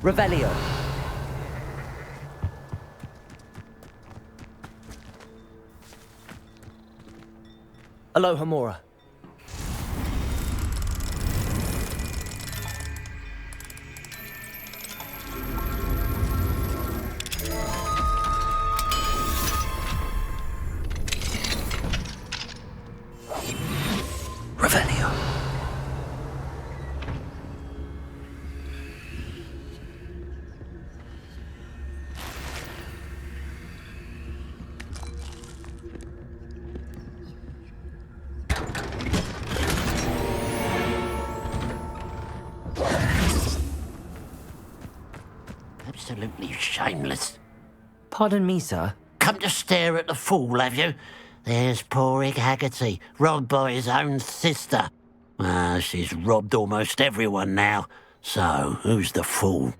Revelio. Aloha Mora. Revelio. Absolutely shameless. Pardon me, sir. Come to stare at the fool, have you? There's poor Ig Haggerty, robbed by his own sister. She's robbed almost everyone now. So, who's the fool?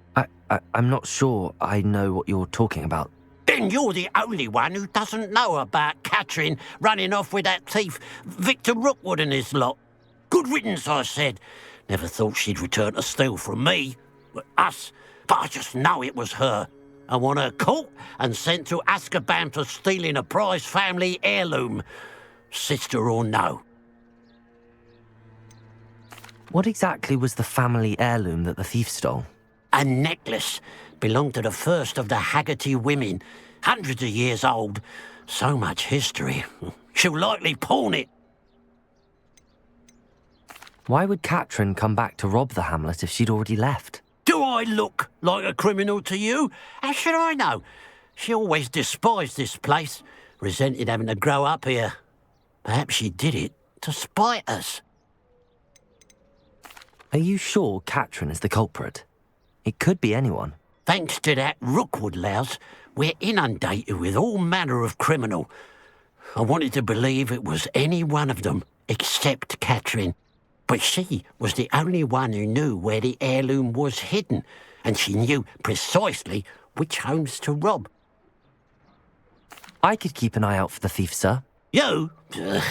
I'm not sure I know what you're talking about. Then you're the only one who doesn't know about Catherine running off with that thief, Victor Rookwood and his lot. Good riddance, I said. Never thought she'd return to steal from me, us, but I just know it was her. I want her caught and sent to Azkaban for stealing a prize family heirloom, sister or no. What exactly was the family heirloom that the thief stole? A necklace belonged to the first of the Haggerty women, hundreds of years old. So much history. She'll likely pawn it. Why would Katrin come back to rob the hamlet if she'd already left? Do I look like a criminal to you? How should I know? She always despised this place, resented having to grow up here. Perhaps she did it to spite us. Are you sure Katrin is the culprit? It could be anyone. Thanks to that Rookwood louse, we're inundated with all manner of criminal. I wanted to believe it was any one of them, except Katrin. But she was the only one who knew where the heirloom was hidden, and she knew precisely which homes to rob. I could keep an eye out for the thief, sir. You? Ugh.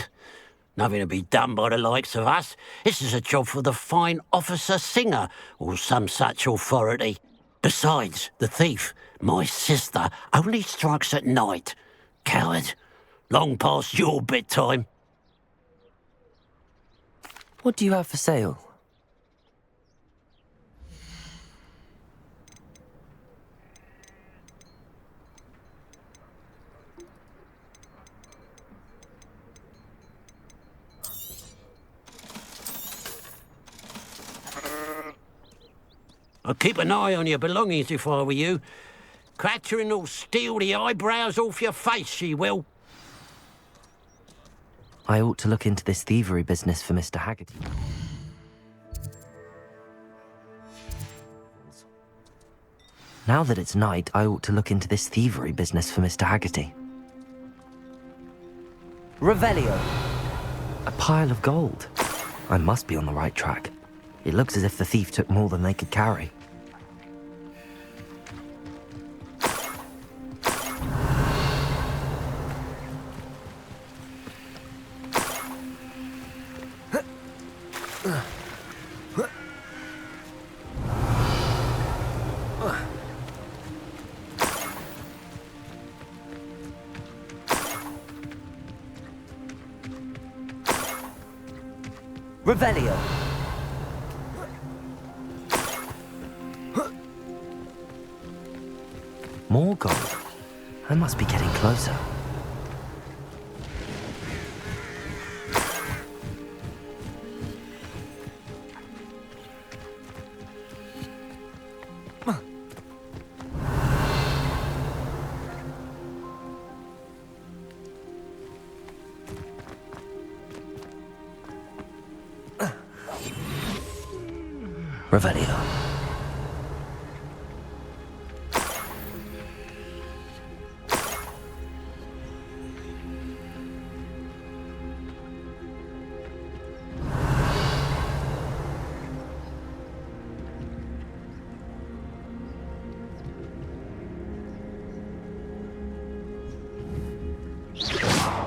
Nothing to be done by the likes of us. This is a job for the fine officer Singer, or some such authority. Besides, the thief, my sister, only strikes at night. Coward. Long past your bedtime. What do you have for sale? I'd keep an eye on your belongings if I were you. Catherine will steal the eyebrows off your face, she will. I ought to look into this thievery business for Mr. Haggerty. Now that it's night, I ought to look into this thievery business for Mr. Haggerty. Revelio. A pile of gold. I must be on the right track. It looks as if the thief took more than they could carry. Revelio. More gold. I must be getting closer. Revelio.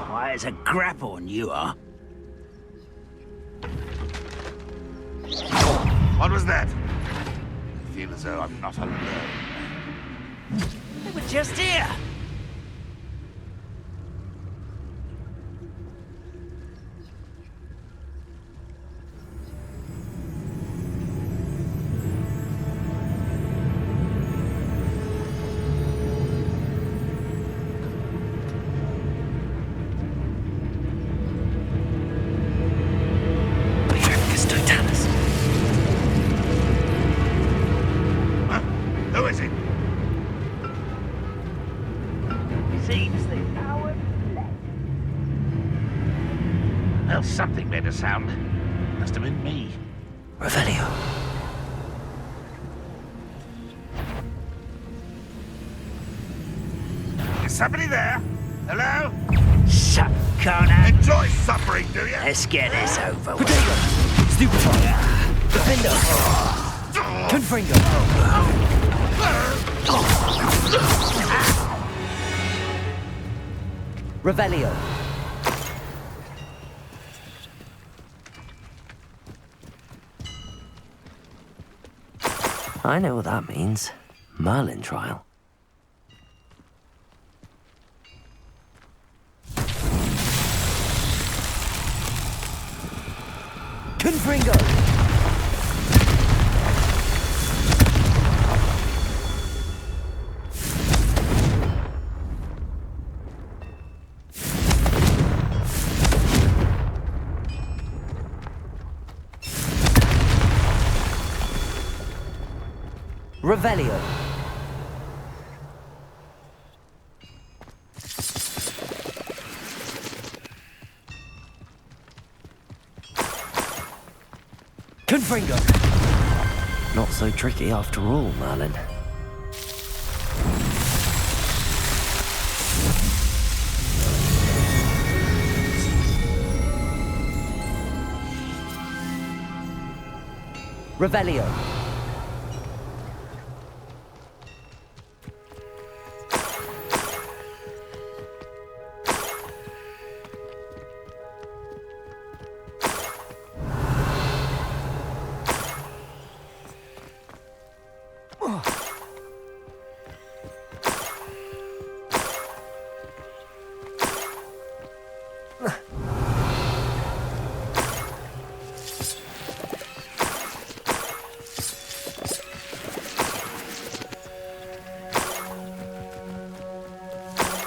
Why, it's a grab-on you are. What was that? feel as though I'm not alone. They were just here! Who is it? Seems the power fled. Well, something made a sound. Must have been me. Revelio. Is somebody there? Hello? Suck, Connor. Enjoy suffering, do you? Let's get this over with. Potato! Stupefy! Defender! Confringo! Revelio! I know what that means. Merlin trial. Confringo! Revelio. Confringo. Not so tricky after all, Merlin. Revelio.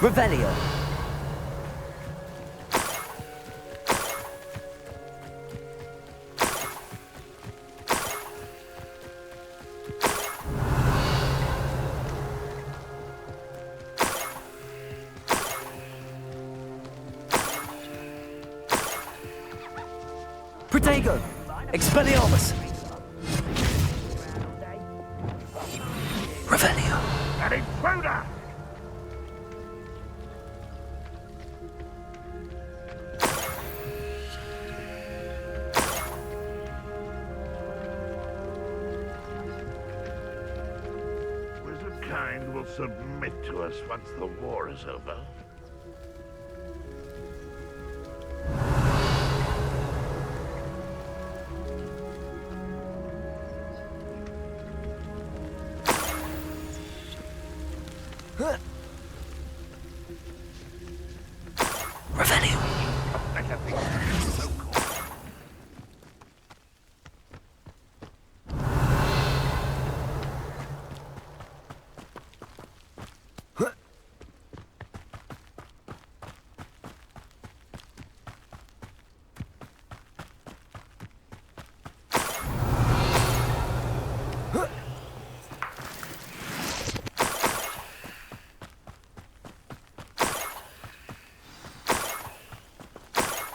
Revelio. Protego! Expelliarmus! Revelio. An intruder! Wizardkind will submit to us once the war is over. Revelio. So cool.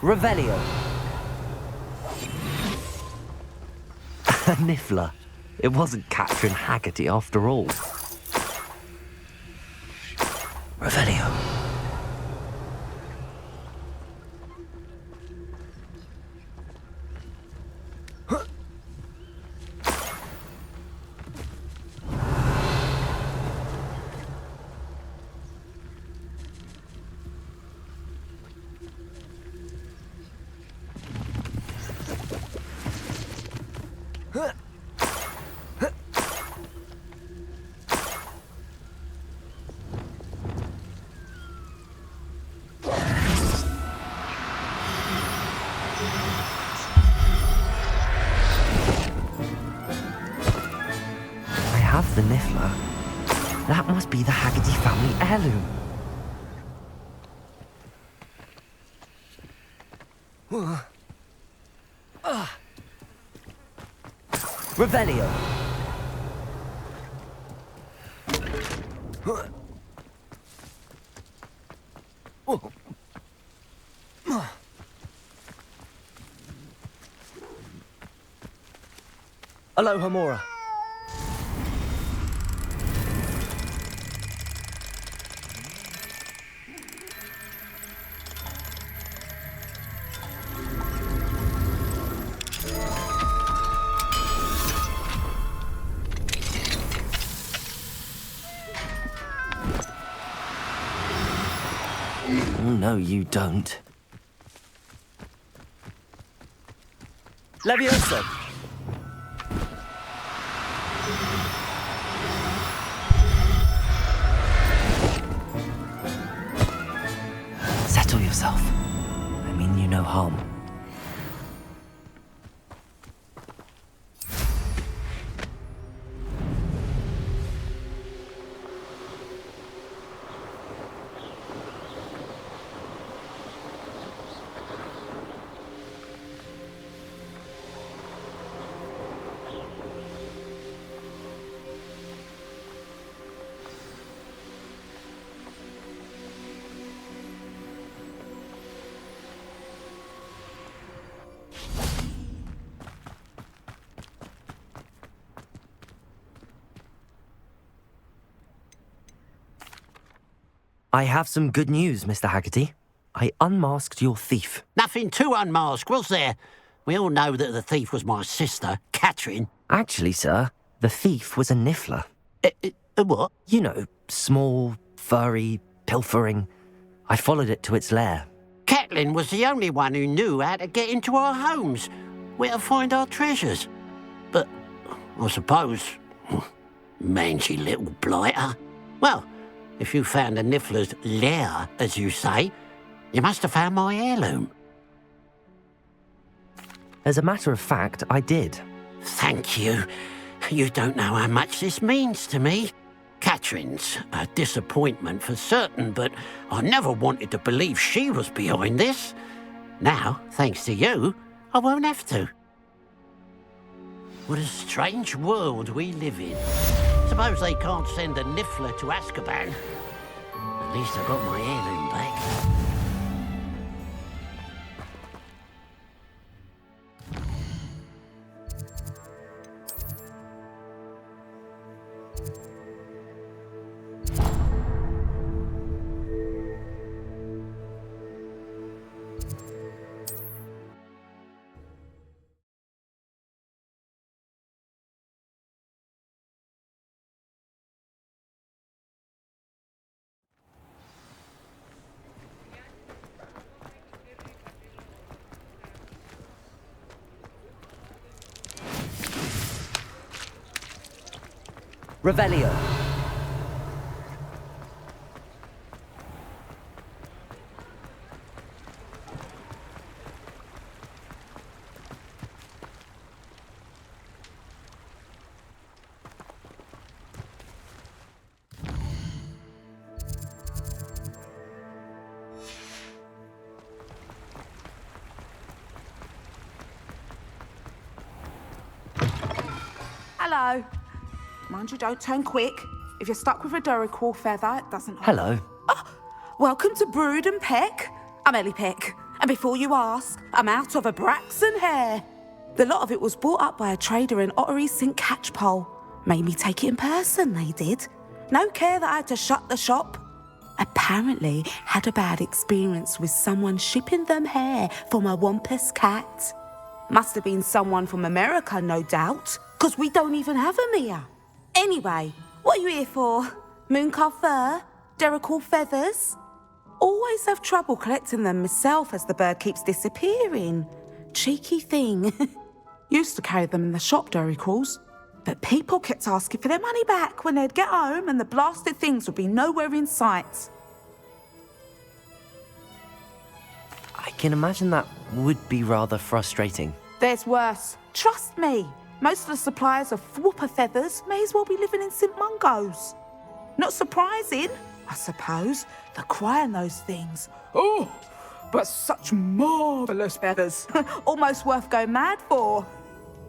Revelio. A Niffler. It wasn't Catherine Haggerty after all. Revelio. must be the Haggerty family heirloom. Revelio. Aloha Mora. No, you don't. Levioso! Settle yourself. I mean you no harm. I have some good news, Mr. Haggerty. I unmasked your thief. Nothing to unmask, was there? We all know that the thief was my sister, Catherine. Actually, sir, the thief was a niffler. A what? You know, small, furry, pilfering. I followed it to its lair. Catelyn was the only one who knew how to get into our homes, where to find our treasures. But I suppose, mangy little blighter. Well, if you found the niffler's lair, as you say, you must have found my heirloom. As a matter of fact, I did. Thank you. You don't know how much this means to me. Catherine's a disappointment for certain, but I never wanted to believe she was behind this. Now, thanks to you, I won't have to. What a strange world we live in. Suppose they can't send a niffler to Azkaban. At least I got my heirloom back. Revelio. Hello. Mind you, don't turn quick. If you're stuck with a Duracell feather, it doesn't... Hello. Oh, welcome to Brood and Peck. I'm Ellie Peck. And before you ask, I'm out of a Braxton hair. The lot of it was bought up by a trader in Ottery's St. Catchpole. Made me take it in person, they did. No care that I had to shut the shop. Apparently had a bad experience with someone shipping them hair from a Wampus cat. Must have been someone from America, no doubt, because we don't even have them here. Anyway, what are you here for? Mooncar fur? Duracell feathers? Always have trouble collecting them myself as the bird keeps disappearing. Cheeky thing. Used to carry them in the shop, Duracells. But people kept asking for their money back when they'd get home and the blasted things would be nowhere in sight. I can imagine that would be rather frustrating. There's worse. Trust me. Most of the suppliers of whooper feathers may as well be living in St. Mungo's. Not surprising, I suppose. The cry in those things. Oh, but such marvellous feathers. Almost worth going mad for.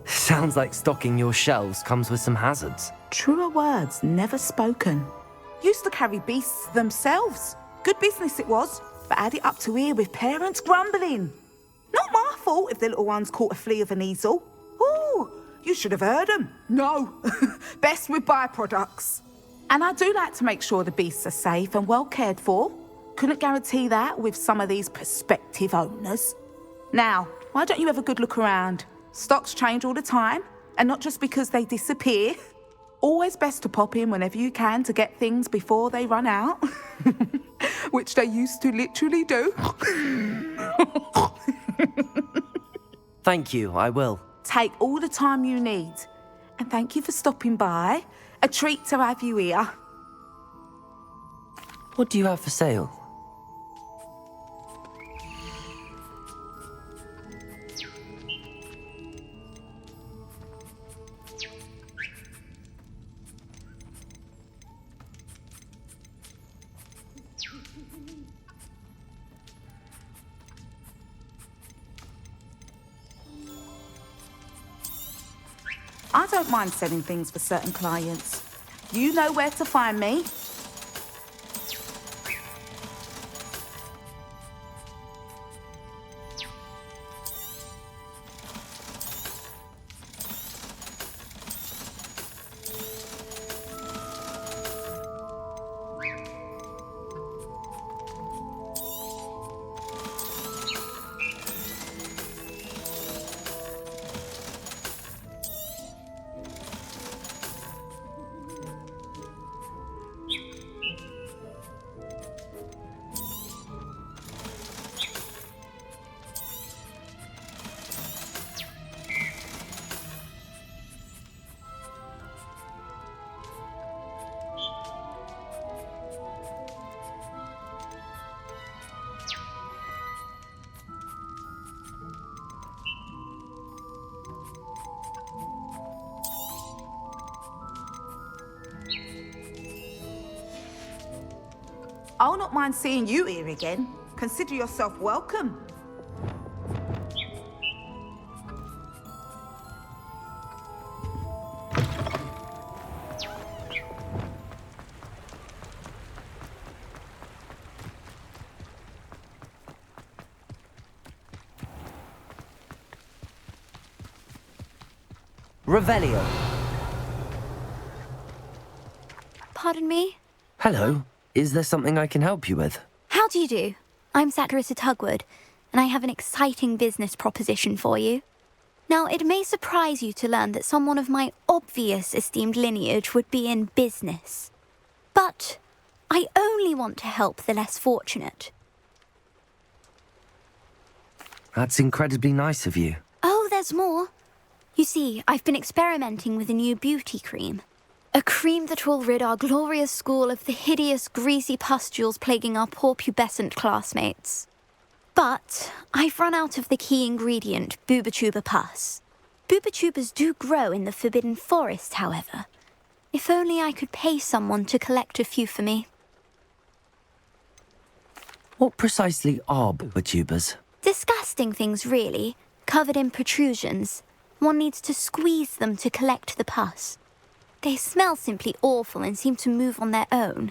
Sounds like stocking your shelves comes with some hazards. Truer words never spoken. Used to carry beasts themselves. Good business it was, but had it up to here with parents grumbling. Not my fault if the little ones caught a flea of an easel. Ooh, you should have heard them. No, best with byproducts. And I do like to make sure the beasts are safe and well cared for. Couldn't guarantee that with some of these prospective owners. Now, why don't you have a good look around? Stocks change all the time, and not just because they disappear. Always best to pop in whenever you can to get things before they run out. Which they used to literally do. Thank you, I will. Take all the time you need. And thank you for stopping by. A treat to have you here. What do you have for sale? I don't mind selling things for certain clients. You know where to find me. I'll not mind seeing you here again. Consider yourself welcome. Revelio. Pardon me? Hello. Is there something I can help you with? How do you do? I'm Saccharissa Tugwood, and I have an exciting business proposition for you. Now, it may surprise you to learn that someone of my obvious esteemed lineage would be in business. But I only want to help the less fortunate. That's incredibly nice of you. Oh, there's more. You see, I've been experimenting with a new beauty cream. A cream that will rid our glorious school of the hideous, greasy pustules plaguing our poor pubescent classmates. But I've run out of the key ingredient, Booba-tuber pus. Booba-tubers do grow in the Forbidden Forest, however. If only I could pay someone to collect a few for me. What precisely are booba-tubers? Disgusting things, really, covered in protrusions. One needs to squeeze them to collect the pus. They smell simply awful and seem to move on their own.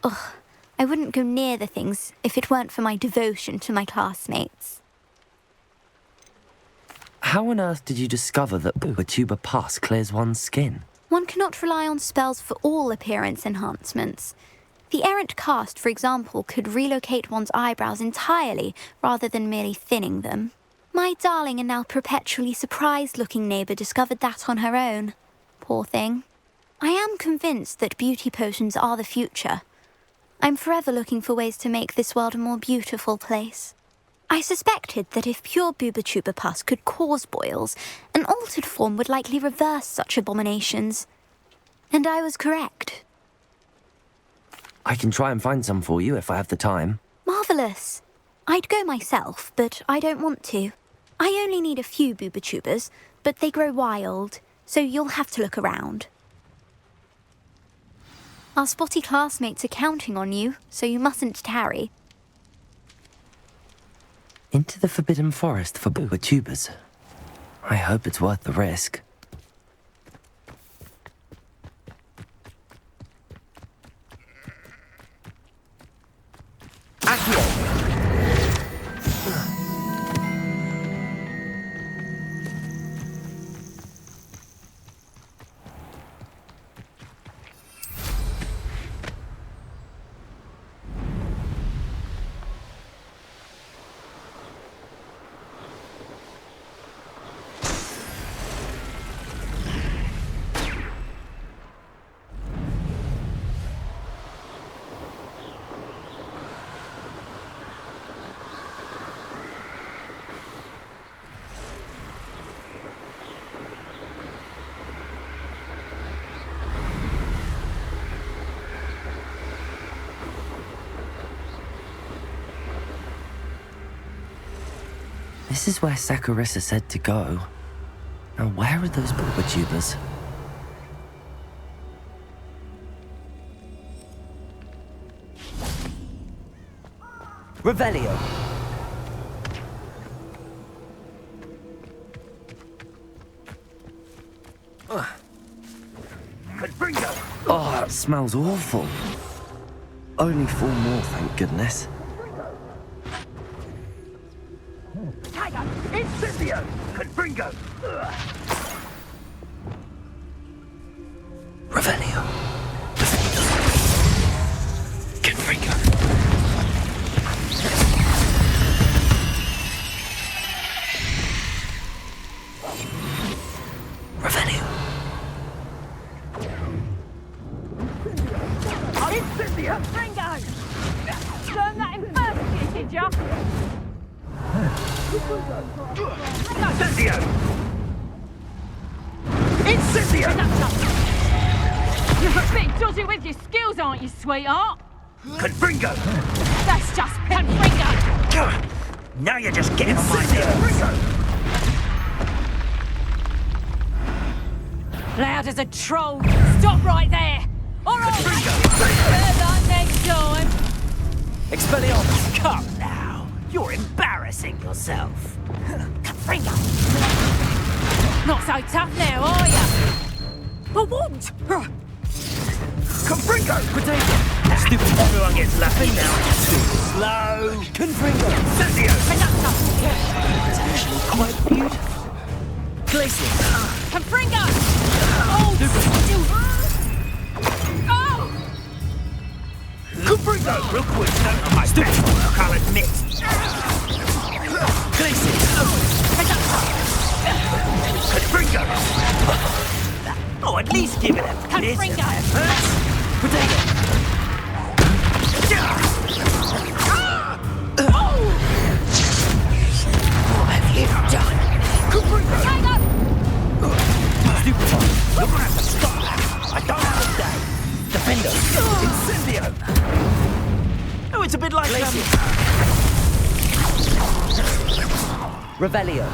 Ugh, I wouldn't go near the things if it weren't for my devotion to my classmates. How on earth did you discover that booba-tuber pus clears one's skin? One cannot rely on spells for all appearance enhancements. The errant cast, for example, could relocate one's eyebrows entirely rather than merely thinning them. My darling and now perpetually surprised-looking neighbour discovered that on her own. Poor thing. I am convinced that beauty potions are the future. I'm forever looking for ways to make this world a more beautiful place. I suspected that if pure booba-tuber pus could cause boils, an altered form would likely reverse such abominations. And I was correct. I can try and find some for you if I have the time. Marvellous. I'd go myself, but I don't want to. I only need a few booba-tubers, but they grow wild, so you'll have to look around. Our spotty classmates are counting on you, so you mustn't tarry. Into the Forbidden Forest for tubers. I hope it's worth the risk. This is where Saccharissa said to go. Now where are those tubers? Revelio. Oh, it smells awful. Only 4 more, thank goodness. Incendio! Confringo! Revelio. Confringo. Revelio. Incendio! Confringo! Learn that in first year, did ya? Incendio! Incendio! You're a bit dodgy with your skills, aren't you, sweetheart? Confringo! That's just Confringo! Now you're just getting on my nerves. Loud as a troll. Stop right there. All right. Heard that next time. Expelliarmus! Come now. You're embarrassing yourself. Confringo! Not so tough now, are ya? But what? Confringo! Potato! Stupid. Everyone gets laughing now. Too slow. Confringo! Incendio! It's actually quite beautiful. Glacier! Confringo! Oh! Oh! Confringo! Real quick, note on my best work, I'll admit. Glacier! Confringo! Oh, at least give it a bit of Confringo! effort. Potato! What have you done? Confringo! Potato! Stupid one! You're gonna have to stop that! I don't understand! Defender! Incendio! Oh, it's a bit like Revelio.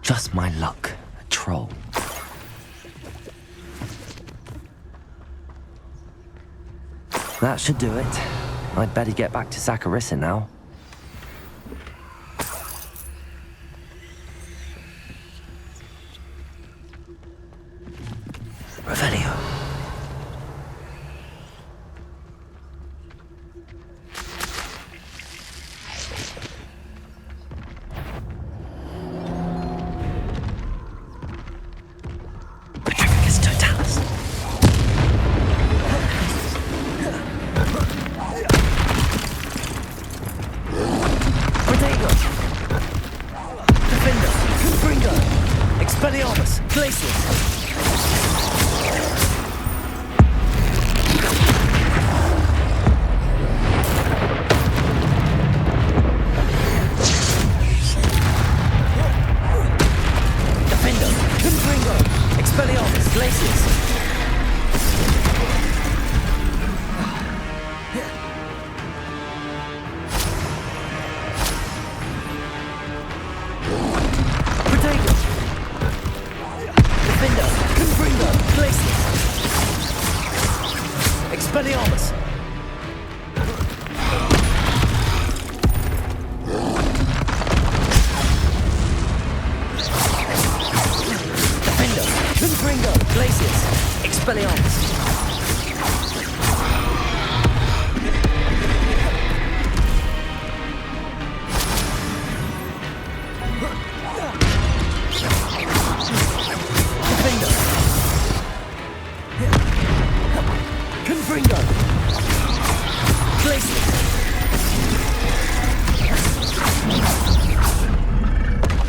Just my luck, a troll. That should do it. I'd better get back to Saccharissa now. Revelio.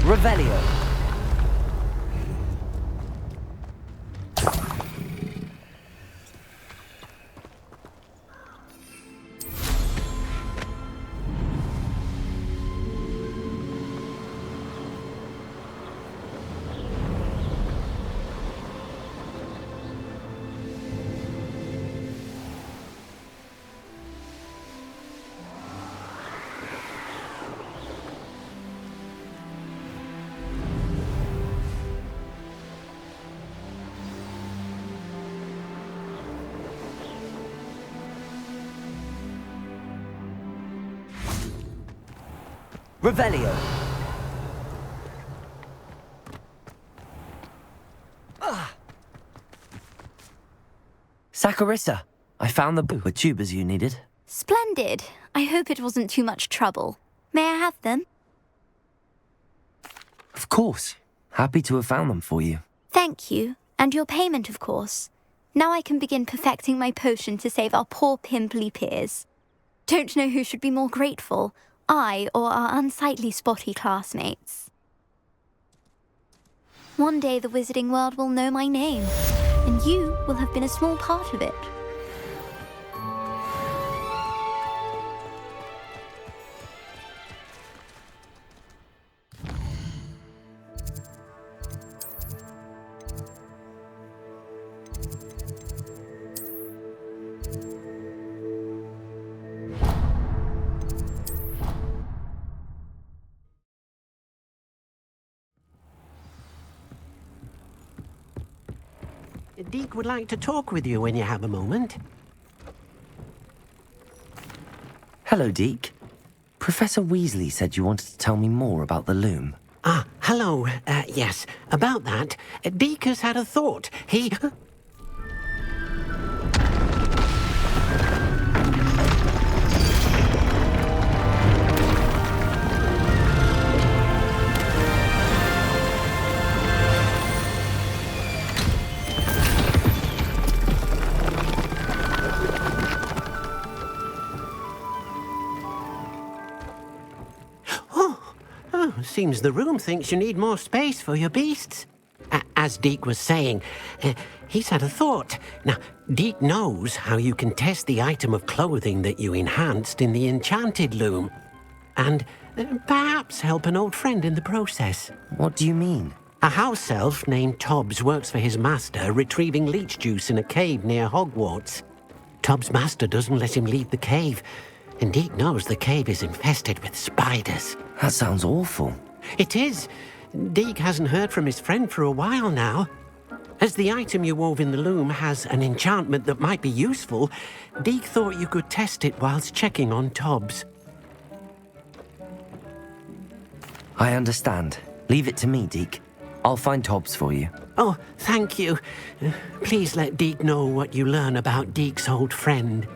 Revelio. Revelio. Saccharissa, I found the tubers you needed. Splendid. I hope it wasn't too much trouble. May I have them? Of course. Happy to have found them for you. Thank you. And your payment, of course. Now I can begin perfecting my potion to save our poor pimply peers. Don't know who should be more grateful, I or our unsightly spotty classmates. One day the wizarding world will know my name, and you will have been a small part of it. Deek would like to talk with you when you have a moment. Hello, Deke. Professor Weasley said you wanted to tell me more about the loom. Ah, hello. Yes, about that. Deek has had a thought. He... Seems the room thinks you need more space for your beasts. As Deek was saying, he's had a thought. Now, Deek knows how you can test the item of clothing that you enhanced in the enchanted loom. And perhaps help an old friend in the process. What do you mean? A house elf named Tobbs works for his master, retrieving leech juice in a cave near Hogwarts. Tobbs' master doesn't let him leave the cave, and Deek knows the cave is infested with spiders. That sounds awful. It is. Deek hasn't heard from his friend for a while now. As the item you wove in the loom has an enchantment that might be useful, Deek thought you could test it whilst checking on Tobbs. I understand. Leave it to me, Deke. I'll find Tobbs for you. Oh, thank you. Please let Deek know what you learn about Deek's old friend.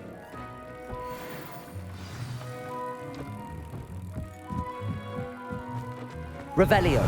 Revelio.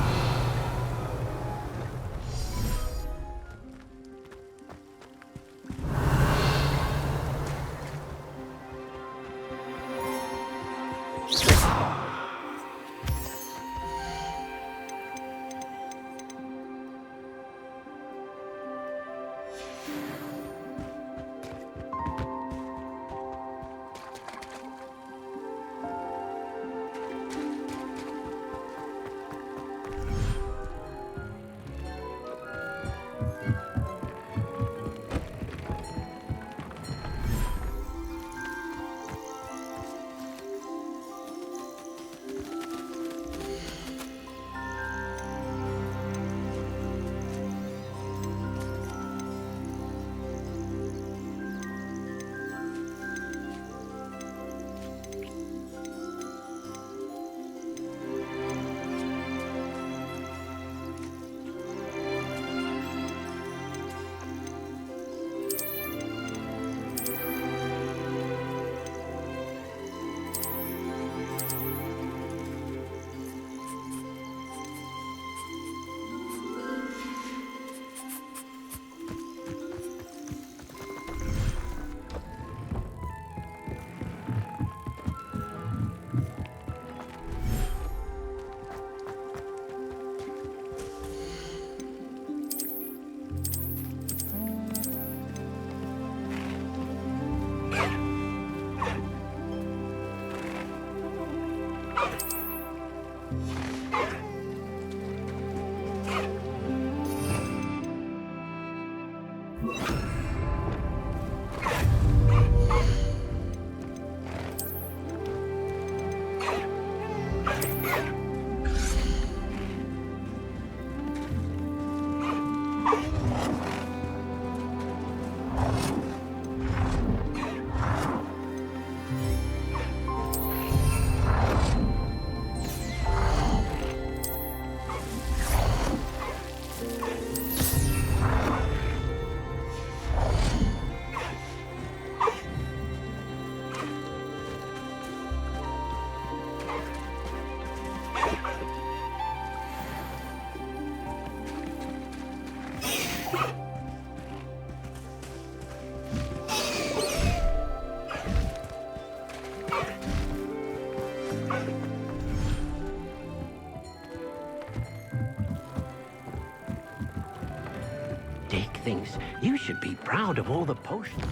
Dick thinks you should be proud of all the potions.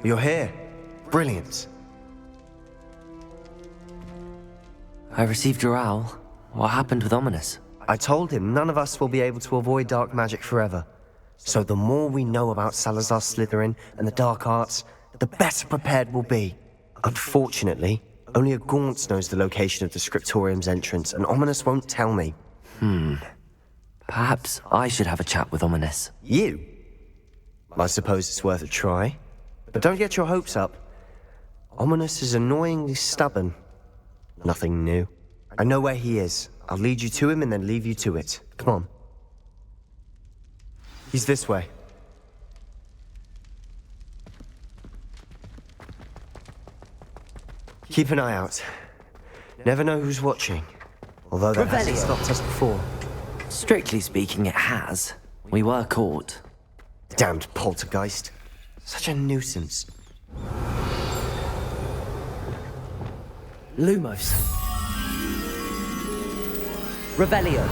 You're here. Brilliant. I received your owl. What happened with Ominous? I told him none of us will be able to avoid dark magic forever. So the more we know about Salazar Slytherin and the dark arts, the better prepared we'll be. Unfortunately, only a Gaunt knows the location of the Scriptorium's entrance, and Ominous won't tell me. Perhaps I should have a chat with Ominous. You? I suppose it's worth a try. But don't get your hopes up. Ominous is annoyingly stubborn. Nothing new. I know where he is. I'll lead you to him and then leave you to it. Come on. He's this way. Keep an eye out. Never know who's watching. Although that hasn't stopped us before. Strictly speaking, it has. We were caught. Damned poltergeist. Such a nuisance. Lumos. Revelio.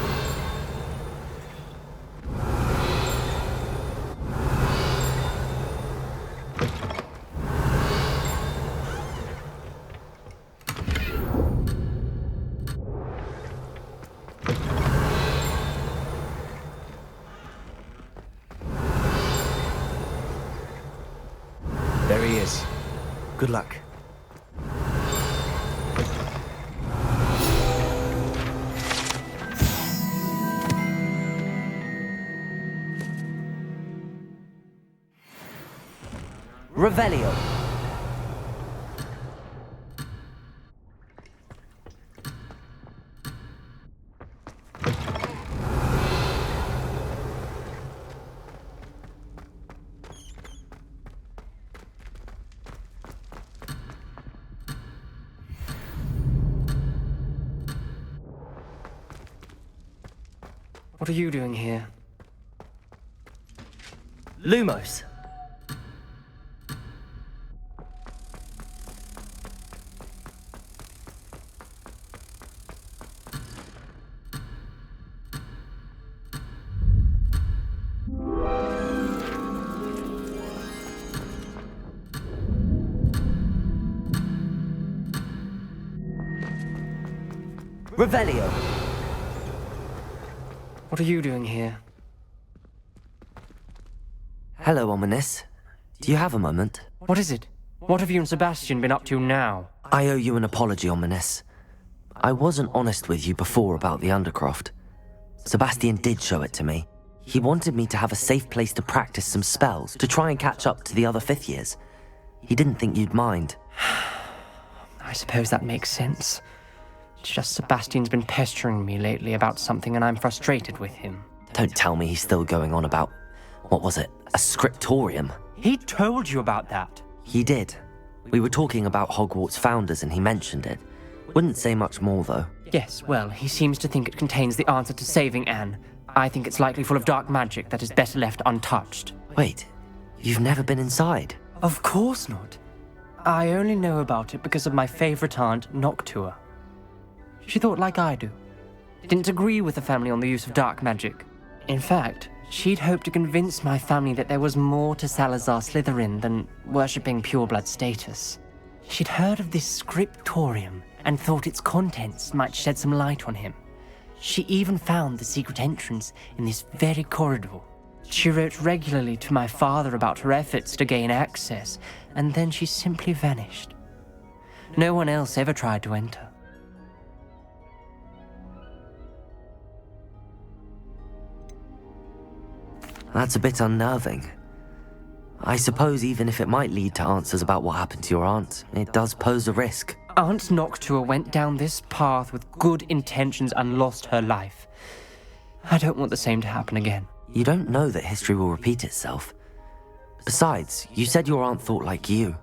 There he is. Good luck. Revelio. What are you doing here? Lumos. Revelio. What are you doing here? Hello, Ominous. Do you have a moment? What is it? What have you and Sebastian been up to now? I owe you an apology, Ominous. I wasn't honest with you before about the Undercroft. Sebastian did show it to me. He wanted me to have a safe place to practice some spells, to try and catch up to the other 5th years. He didn't think you'd mind. I suppose that makes sense. It's just Sebastian's been pestering me lately about something and I'm frustrated with him. Don't tell me he's still going on about, what was it, a scriptorium? He told you about that. He did. We were talking about Hogwarts founders and he mentioned it. Wouldn't say much more though. Yes, well, he seems to think it contains the answer to saving Anne. I think it's likely full of dark magic that is better left untouched. Wait, you've never been inside? Of course not. I only know about it because of my favorite aunt, Noctua. She thought like I do. Didn't agree with the family on the use of dark magic. In fact, she'd hoped to convince my family that there was more to Salazar Slytherin than worshipping pureblood status. She'd heard of this scriptorium and thought its contents might shed some light on him. She even found the secret entrance in this very corridor. She wrote regularly to my father about her efforts to gain access, and then she simply vanished. No one else ever tried to enter. That's a bit unnerving. I suppose even if it might lead to answers about what happened to your aunt, it does pose a risk. Aunt Noctua went down this path with good intentions and lost her life. I don't want the same to happen again. You don't know that history will repeat itself. Besides, you said your aunt thought like you.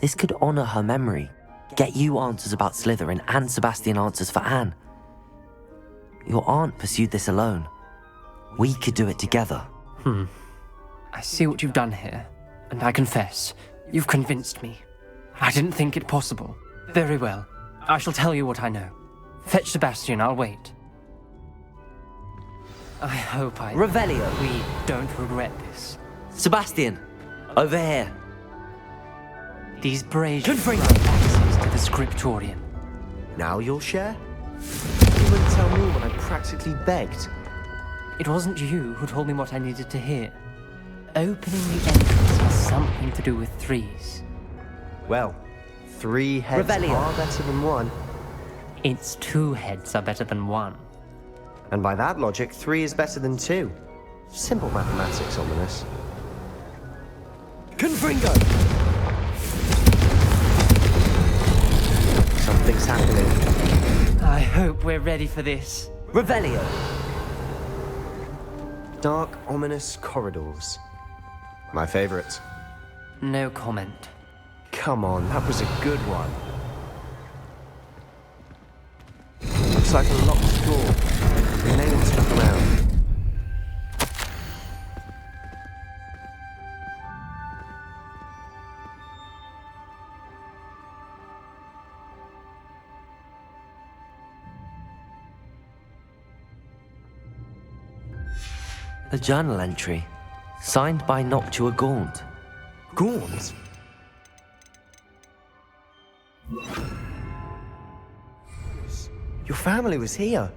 This could honor her memory, get you answers about Slytherin and Sebastian answers for Anne. Your aunt pursued this alone. We could do it together. I see what you've done here, and I confess, you've convinced me. I didn't think it possible. Very well. I shall tell you what I know. Fetch Sebastian, I'll wait. I hope Revelio! we don't regret this. Sebastian! Over here! These braziers grant access to the scriptorium. Now you'll share? You wouldn't tell me when I practically begged. It wasn't you who told me what I needed to hear. Opening the entrance has something to do with threes. Well, 3 heads Revelio. are better than 1. Its 2 heads are better than 1. And by that logic, 3 is better than 2. Simple mathematics, Ominous. Confringo! Something's happening. I hope we're ready for this. Revelio! Dark, ominous corridors. My favorite. No comment. Come on, that was a good one. Looks like a locked door. We may want to look around. A journal entry, signed by Noctua Gaunt. Gaunt? Your family was here.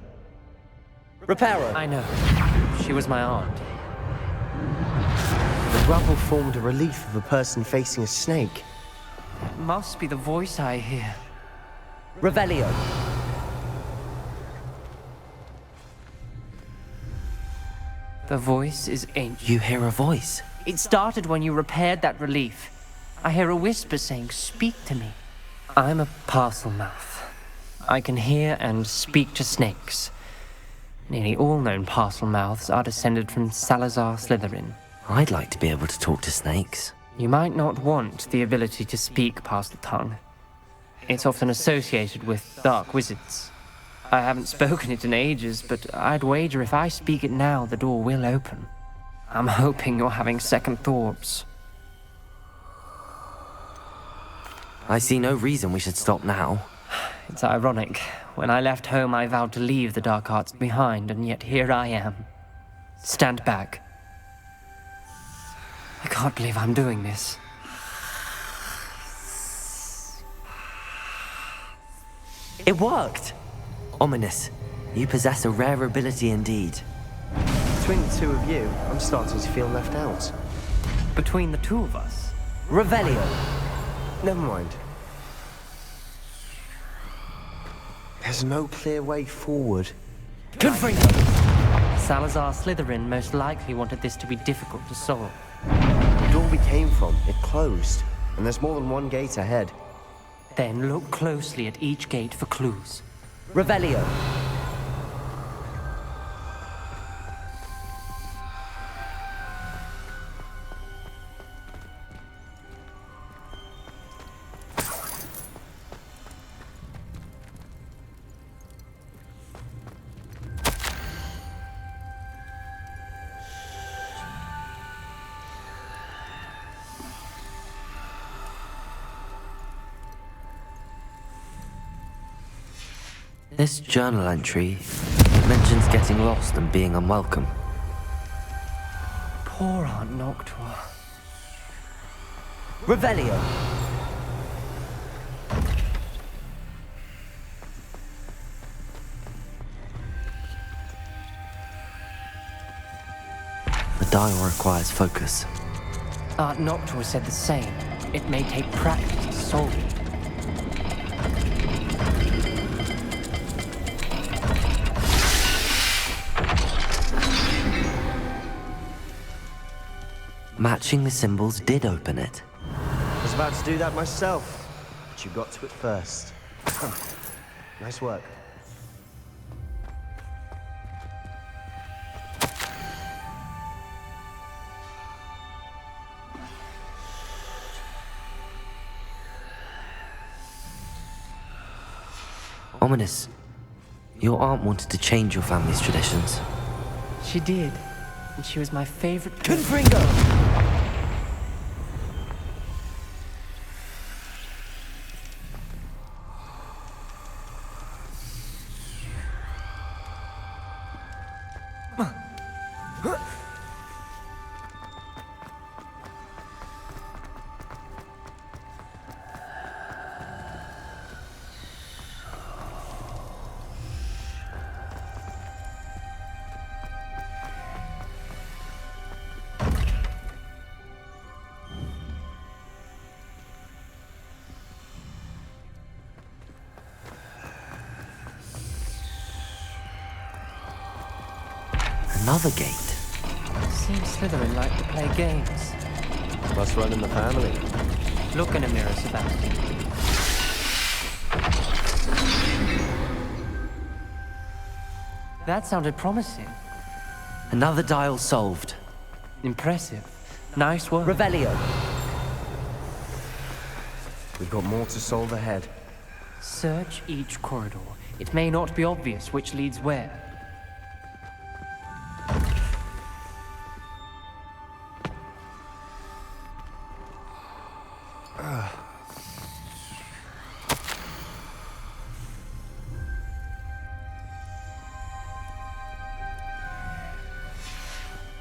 Reparo! I know. She was my aunt. The rubble formed a relief of a person facing a snake. It must be the voice I hear. Revelio! The voice is ancient. You hear a voice. It started when you repaired that relief. I hear a whisper saying, "Speak to me." I'm a parcel mouth. I can hear and speak to snakes. Nearly all known parcel mouths are descended from Salazar Slytherin. I'd like to be able to talk to snakes. You might not want the ability to speak past the tongue. It's often associated with dark wizards. I haven't spoken it in ages, but I'd wager if I speak it now, the door will open. I'm hoping you're having second thoughts. I see no reason we should stop now. It's ironic. When I left home, I vowed to leave the dark arts behind, and yet here I am. Stand back. I can't believe I'm doing this. It worked! Ominous, you possess a rare ability indeed. Between the two of you, I'm starting to feel left out. Between the two of us, Revelio! Never mind. There's no clear way forward. Confringo! Salazar Slytherin most likely wanted this to be difficult to solve. The door we came from, it closed, and there's more than one gate ahead. Then look closely at each gate for clues. Revelio. This journal entry mentions getting lost and being unwelcome. Poor Aunt Noctua. Revelio. The dial requires focus. Aunt Noctua said the same. It may take practice to solve it. Matching the symbols did open it. I was about to do that myself, but you got to it first. Nice work. Ominous. Your aunt wanted to change your family's traditions. She did. And she was my favorite. Confringo! Another gate. Seems Slytherin like to play games. Must run in the family. Look in a mirror, Sebastian. That sounded promising. Another dial solved. Impressive. Nice work. Revelio. We've got more to solve ahead. Search each corridor. It may not be obvious which leads where.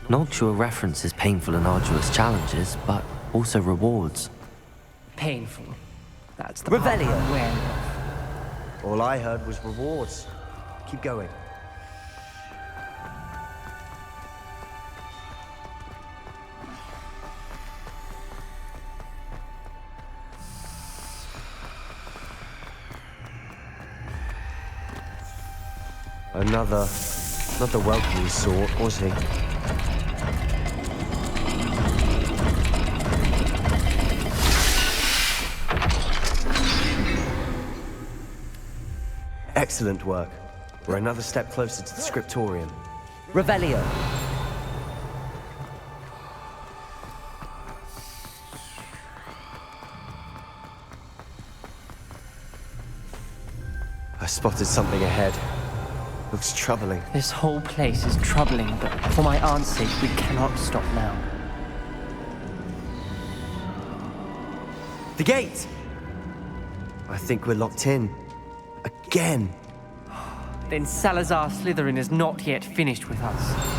Noctua references painful and arduous challenges, but also rewards. Painful. That's the part Revelio. I'm wary of. All I heard was rewards. Keep going. Not the welcoming sort, was he? Excellent work. We're another step closer to the scriptorium. Revelio. I spotted something ahead. Looks troubling. This whole place is troubling, but for my aunt's sake, we cannot stop now. The gate! I think we're locked in. Again! Then Salazar Slytherin is not yet finished with us.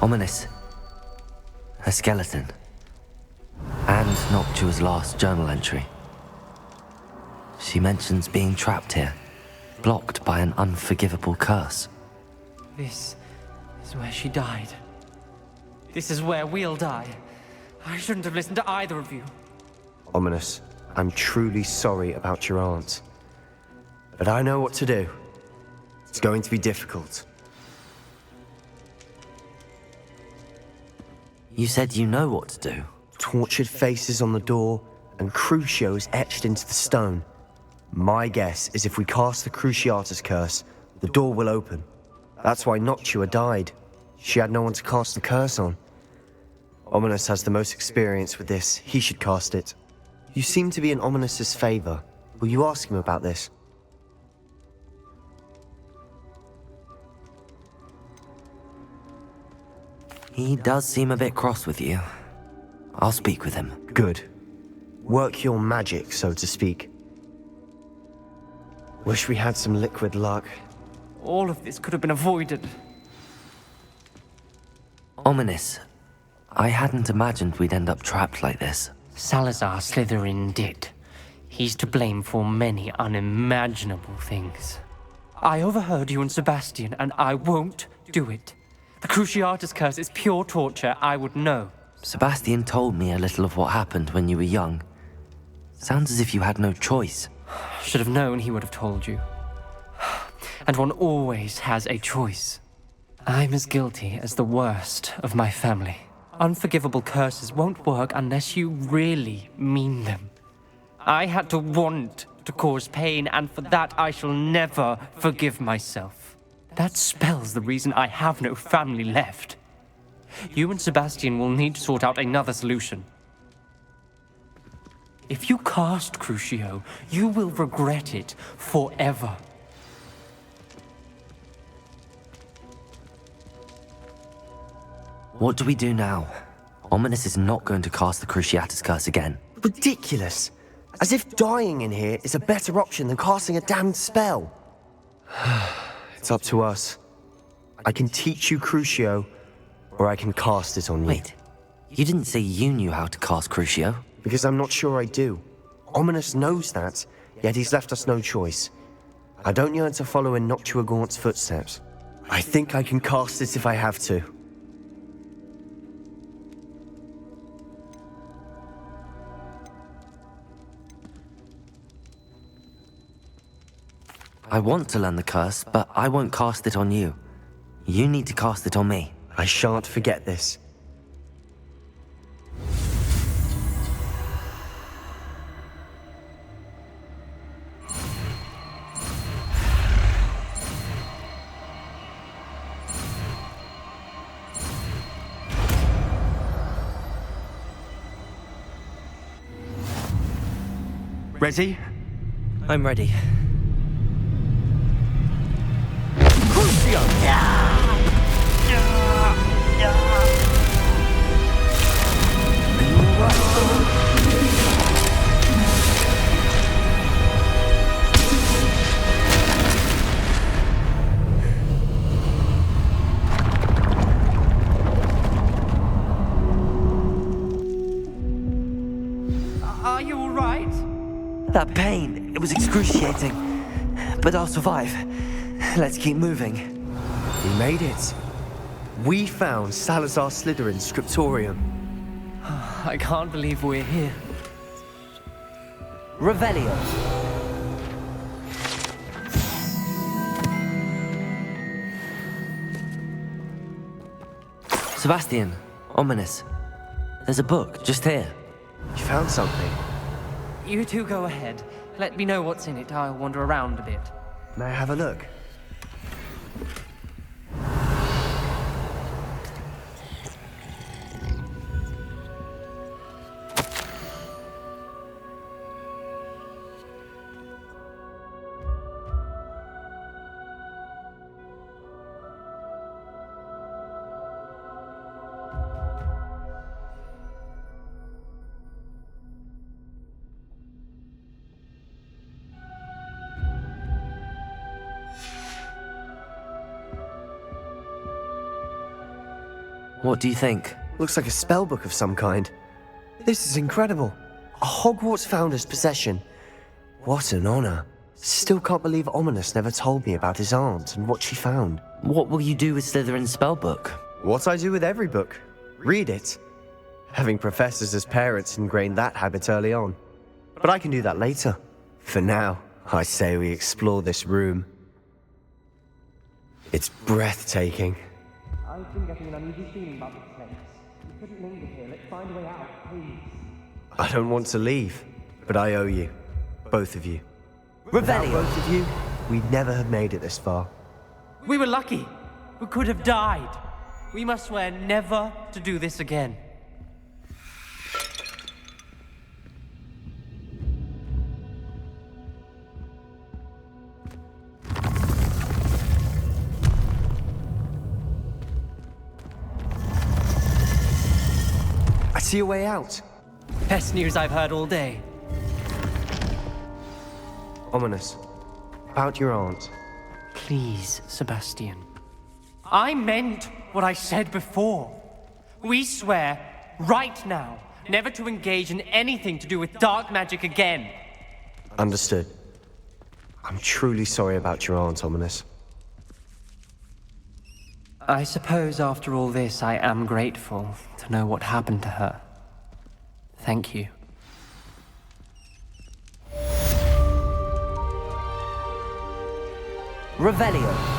Ominous. A skeleton. And Noctua's last journal entry. She mentions being trapped here, blocked by an unforgivable curse. This is where she died. This is where we'll die. I shouldn't have listened to either of you. Ominous, I'm truly sorry about your aunt. But I know what to do. It's going to be difficult. You said you know what to do. Tortured faces on the door and Crucios etched into the stone. My guess is if we cast the Cruciatus curse, the door will open. That's why Noctua died. She had no one to cast the curse on. Ominous has the most experience with this. He should cast it. You seem to be in Ominous's favor. Will you ask him about this? He does seem a bit cross with you. I'll speak with him. Good. Work your magic, so to speak. Wish we had some liquid luck. All of this could have been avoided. Ominous. I hadn't imagined we'd end up trapped like this. Salazar Slytherin did. He's to blame for many unimaginable things. I overheard you and Sebastian, and I won't do it. The Cruciatus curse is pure torture, I would know. Sebastian told me a little of what happened when you were young. Sounds as if you had no choice. Should have known he would have told you. And one always has a choice. I'm as guilty as the worst of my family. Unforgivable curses won't work unless you really mean them. I had to want to cause pain, and for that I shall never forgive myself. That spells the reason I have no family left. You and Sebastian will need to sort out another solution. If you cast Crucio, you will regret it forever. What do we do now? Ominous is not going to cast the Cruciatus curse again. Ridiculous! As if dying in here is a better option than casting a damned spell. It's up to us. I can teach you Crucio, or I can cast it on you. Wait, you didn't say you knew how to cast Crucio? Because I'm not sure I do. Ominous knows that, yet he's left us no choice. I don't yearn to follow in Noctua Gaunt's footsteps. I think I can cast it if I have to. I want to learn the curse, but I won't cast it on you. You need to cast it on me. I shan't forget this. Ready? I'm ready. Are you all right? That pain, it was excruciating. But I'll survive. Let's keep moving. We made it. We found Salazar Slytherin's scriptorium. I can't believe we're here. Revelio. Sebastian, Ominous. There's a book just here. You found something. You two go ahead. Let me know what's in it. I'll wander around a bit. May I have a look? What do you think? Looks like a spellbook of some kind. This is incredible. A Hogwarts founder's possession. What an honor. Still can't believe Ominous never told me about his aunt and what she found. What will you do with Slytherin's spellbook? What I do with every book. Read it. Having professors as parents ingrained that habit early on. But I can do that later. For now, I say we explore this room. It's breathtaking. I've been getting an uneasy feeling about this place. We couldn't linger here. Let's find a way out, please. I don't want to leave, but I owe you. Both of you. Revelio! Without both of you, we'd never have made it this far. We were lucky. We could have died. We must swear never to do this again. I see a way out. Best news I've heard all day. Ominous. About your aunt. Please, Sebastian. I meant what I said before. We swear, right now, never to engage in anything to do with dark magic again. Understood. I'm truly sorry about your aunt, Ominous. I suppose after all this, I am grateful to know what happened to her. Thank you. Revelio!